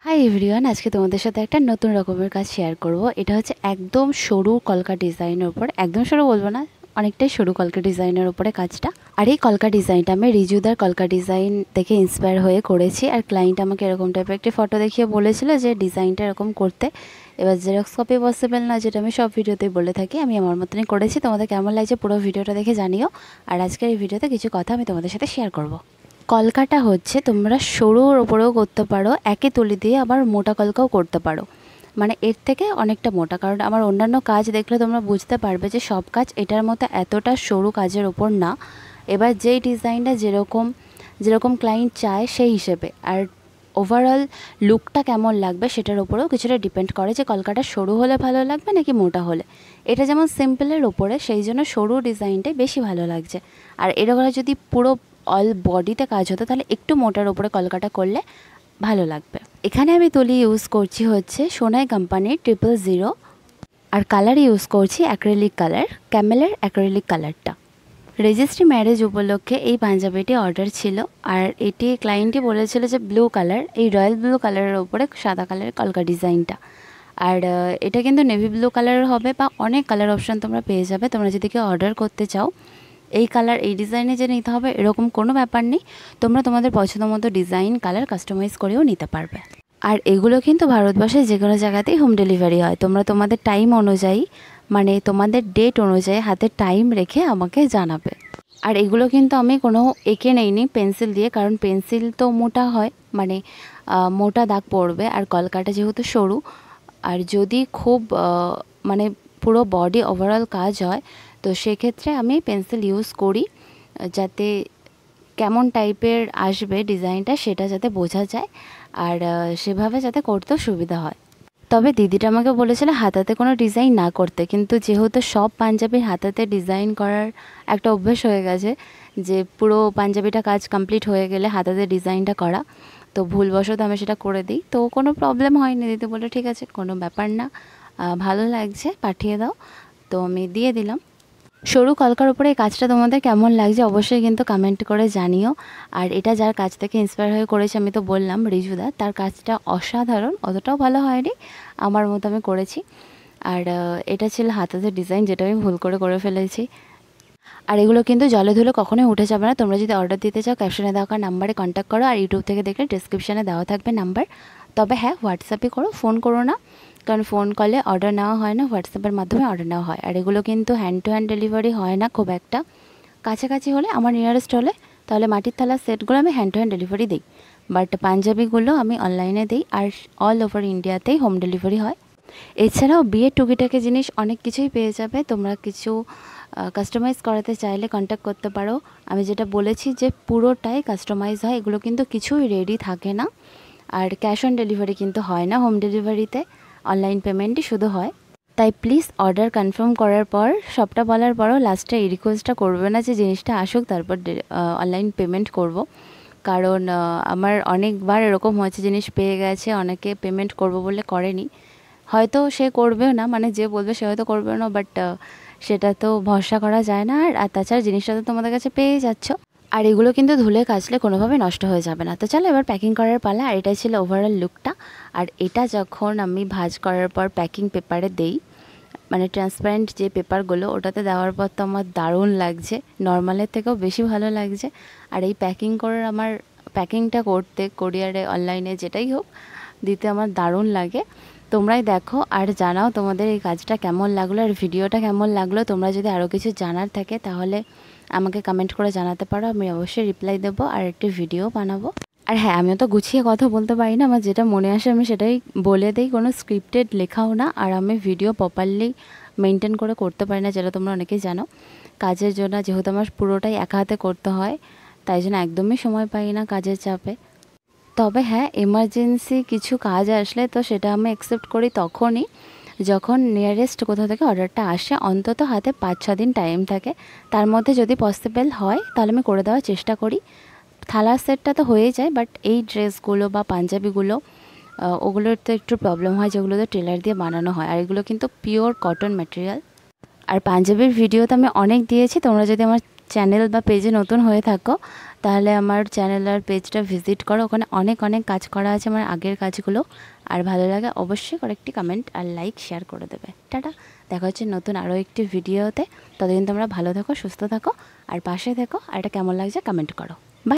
Hi everyone, আজকে তোমাদের সাথে একটা নতুন রকমের কাজ শেয়ার করব। এটা হচ্ছে একদম সরু কলকা ডিজাইনের উপর, একদম সরু বলবো না, অনেকটাই সরু কলকা ডিজাইনের উপরে কাজটা। আর এই কলকা ডিজাইনটা আমি রিজুদার কলকা ডিজাইন দেখে ইন্সপায়ার হয়ে করেছি। আর ক্লায়েন্ট আমাকে এরকম টাইপের একটি ফটো দেখিয়ে বলেছিল যে ডিজাইনটা এরকম করতে। এবার জেরক্স কপি পসিবল না, যেটা আমি সব ভিডিওতেই বলে থাকি, আমি আমার মতনই করেছি। তোমাদের কেমন লাগছে পুরো ভিডিওটা দেখে জানিও। আর আজকের এই ভিডিওতে কিছু কথা আমি তোমাদের সাথে শেয়ার করব। কলকাটা হচ্ছে তোমরা সরুর ওপরেও করতে পারো, একই তুলি দিয়ে আবার মোটা কলকাও করতে পারো, মানে এর থেকে অনেকটা মোটা। কারণ আমার অন্যান্য কাজ দেখলে তোমরা বুঝতে পারবে যে সব কাজ এটার মতো এতটা সরু কাজের ওপর না। এবার যেই ডিজাইনটা যেরকম যেরকম ক্লায়েন্ট চায় সেই হিসেবে, আর ওভারঅল লুকটা কেমন লাগবে সেটার ওপরেও কিছুটা ডিপেন্ড করে যে কলকাটা সরু হলে ভালো লাগবে নাকি মোটা হলে। এটা যেমন সিম্পলের ওপরে, সেই জন্য সরু ডিজাইনটাই বেশি ভালো লাগছে। আর এরকম যদি পুরো অল বডিতে কাজ হতো তাহলে একটু মোটার ওপরে কলকাটা করলে ভালো লাগবে। এখানে আমি তুলি ইউজ করছি হচ্ছে সোনাই কোম্পানির 000, আর কালার ইউজ করছি অ্যাক্রিলিক কালার, ক্যামেলের অ্যাক্রিলিক কালারটা। রেজিস্ট্রি ম্যারেজ উপলক্ষে এই পাঞ্জাবিটি অর্ডার ছিল, আর এটি ক্লায়েন্টই বলেছিল যে ব্লু কালার, এই রয়্যাল ব্লু কালারের ওপরে সাদা কালারের কলকা ডিজাইনটা। আর এটা কিন্তু নেভি ব্লু কালারের হবে, বা অনেক কালার অপশান তোমরা পেয়ে যাবে। তোমরা যদি কেউ অর্ডার করতে চাও এই কালার এই ডিজাইনে যে নিতে হবে এরকম কোনো ব্যাপার নেই, তোমরা তোমাদের পছন্দ মতো ডিজাইন কালার কাস্টমাইজ করেও নিতে পারবে। আর এগুলো কিন্তু ভারতবর্ষের যে কোনো জায়গাতেই হোম ডেলিভারি হয়। তোমরা তোমাদের টাইম অনুযায়ী, মানে তোমাদের ডেট অনুযায়ী হাতে টাইম রেখে আমাকে জানাবে। আর এগুলো কিন্তু আমি কোনো এঁকে নেইনি পেন্সিল দিয়ে, কারণ পেন্সিল তো মোটা হয়, মানে মোটা দাগ পড়বে, আর কলকাটা যেহেতু সরু, আর যদি খুব মানে পুরো বডি ওভারঅল কাজ হয় তো সেক্ষেত্রে আমি পেন্সিল ইউজ করি, যাতে কেমন টাইপের আসবে ডিজাইনটা সেটা যাতে বোঝা যায়, আর সেভাবে যাতে করতেও সুবিধা হয়। তবে দিদিটা আমাকে বলেছিল হাতাতে কোনো ডিজাইন না করতে, কিন্তু যেহেতু সব পাঞ্জাবির হাতাতে ডিজাইন করার একটা অভ্যেস হয়ে গেছে, যে পুরো পাঞ্জাবিটা কাজ কমপ্লিট হয়ে গেলে হাতাতে ডিজাইনটা করা, তো ভুলবশত আমি সেটা করে দিই। তো কোনো প্রবলেম হয়নি, দিদি বলে ঠিক আছে কোনো ব্যাপার না, ভালো লাগছে পাঠিয়ে দাও। তো আমি দিয়ে দিলাম। সরু কলকার উপরে এই কাজটা তোমাদের কেমন লাগছে অবশ্যই কিন্তু কমেন্ট করে জানিও। আর এটা যার কাছ থেকে ইন্সপায়ার হয়ে করেছে আমি তো বললাম রিজুদা, তার কাজটা অসাধারণ, অতটাও ভালো হয়নি, আমার মতো আমি করেছি। আর এটা ছিল হাতাতে ডিজাইন, যেটা আমি ভুল করে ফেলেছি। আর এগুলো কিন্তু জলে ধুলে কখনোই উঠে যাবে না। তোমরা যদি অর্ডার দিতে চাও ক্যাপশনে দেওয়া নাম্বারে কন্ট্যাক্ট করো, আর ইউটিউব থেকে দেখলে ডিসক্রিপশানে দেওয়া থাকবে নাম্বার। তবে হ্যাঁ, হোয়াটসঅ্যাপে করো, ফোন করো না, কারণ ফোন কলে অর্ডার নেওয়া হয় না, হোয়াটসঅ্যাপের মাধ্যমে অর্ডার নেওয়া হয়। আর এগুলো কিন্তু হ্যান্ড টু হ্যান্ড ডেলিভারি হয় না খুব একটা, কাছাকাছি হলে আমার নিয়ারেস্ট হলে তাহলে মাটির থালার সেটগুলো আমি হ্যান্ড টু হ্যান্ড ডেলিভারি দিই, বাট পাঞ্জাবিগুলো আমি অনলাইনে দিই, আর অল ওভার ইন্ডিয়াতেই হোম ডেলিভারি হয়। এছাড়াও বিয়ের টুকিটাকি জিনিস অনেক কিছুই পেয়ে যাবে। তোমরা কিছু কাস্টমাইজ করাতে চাইলে কন্ট্যাক্ট করতে পারো। আমি যেটা বলেছি যে পুরোটাই কাস্টমাইজ হয়, এগুলো কিন্তু কিছুই রেডি থাকে না। আর ক্যাশ অন ডেলিভারি কিন্তু হয় না হোম ডেলিভারিতে, অনলাইন পেমেন্টই শুধু হয়। তাই প্লিজ অর্ডার কনফার্ম করার পর, সবটা বলার পরও লাস্টে এই রিকোয়েস্টটা করবে না যে জিনিসটা আসুক তারপর অনলাইন পেমেন্ট করব। কারণ আমার অনেকবার এরকম হয়েছে, জিনিস পেয়ে গেছে, অনেকে পেমেন্ট করব বলে করেনি, হয়তো সে করবেও না, মানে যে বলবে সে হয়তো করবেও না, বাট সেটা তো ভরসা করা যায় না। আর তাছাড়া জিনিসটা তো তোমাদের কাছে পেয়ে যাচ্ছ, আর এগুলো কিন্তু ধুলে কাচলে কোনোভাবে নষ্ট হয়ে যাবে না। তো চলো এবার প্যাকিং করার পালা। আর এটাই ছিল ওভারঅল লুকটা। আর এটা যখন আমি ভাঁজ করার পর প্যাকিং পেপারে দেই, মানে ট্রান্সপারেন্ট যে পেপারগুলো, ওটাতে দেওয়ার পর তো আমার দারুণ লাগছে, নর্মালের থেকেও বেশি ভালো লাগছে। আর এই প্যাকিং করার আমার প্যাকিংটা করতে কোরিয়ারে অনলাইনে যেটাই হোক দিতে আমার দারুণ লাগে। তোমরাই দেখো আর জানাও তোমাদের এই কাজটা কেমন লাগলো, আর ভিডিওটা কেমন লাগলো। তোমরা যদি আরও কিছু জানার থাকে তাহলে আমাকে কমেন্ট করে জানাতে পারো, আমি অবশ্যই রিপ্লাই দেবো আর একটি ভিডিও বানাবো। আর হ্যাঁ, আমিও তো গুছিয়ে কথা বলতে পারি না, আমার যেটা মনে আসে আমি সেটাই বলে দিই, কোনো স্ক্রিপ্টেড লেখাও না। আর আমি ভিডিও প্রপারলি মেনটেন করে করতে পারি না, যেটা তোমরা অনেকেই জানো। কাজের জন্য যেহেতু আমার পুরোটাই একা হাতে করতে হয়, তাই জন্য একদমই সময় পাই না কাজের চাপে। তবে হ্যাঁ, এমার্জেন্সি কিছু কাজ আসলে তো সেটা আমি অ্যাকসেপ্ট করি তখনই, যখন নিয়ারেস্ট কোথাও থেকে অর্ডারটা আসে, অন্তত হাতে 5-6 দিন টাইম থাকে, তার মধ্যে যদি পসিবল হয় তাহলে আমি করে দেওয়ার চেষ্টা করি। থালার সেটটা তো হয়ে যায়, বাট এই ড্রেসগুলো বা পাঞ্জাবিগুলো ওগুলোর তো একটু প্রবলেম হয়, যেগুলো তো টেলার দিয়ে বানানো হয়, আর এগুলো কিন্তু পিওর কটন ম্যাটেরিয়াল। আর পাঞ্জাবির ভিডিও তো আমি অনেক দিয়েছি, তোমরা যদি আমার চ্যানেল বা পেজে নতুন হয়ে থাকো তাহলে আমার চ্যানেল আর পেজটা ভিজিট করো, ওখানে অনেক অনেক কাজ করা আছে আমার আগের কাজগুলো। আর ভালো লাগে অবশ্যই কয়েকটি কমেন্ট আর লাইক শেয়ার করে দেবে। টাটা, দেখা হচ্ছে নতুন আরও একটি ভিডিওতে। ততদিন তোমরা ভালো থাকো, সুস্থ থাকো আর পাশে থেকো। আর এটা কেমন লাগছে কমেন্ট করো।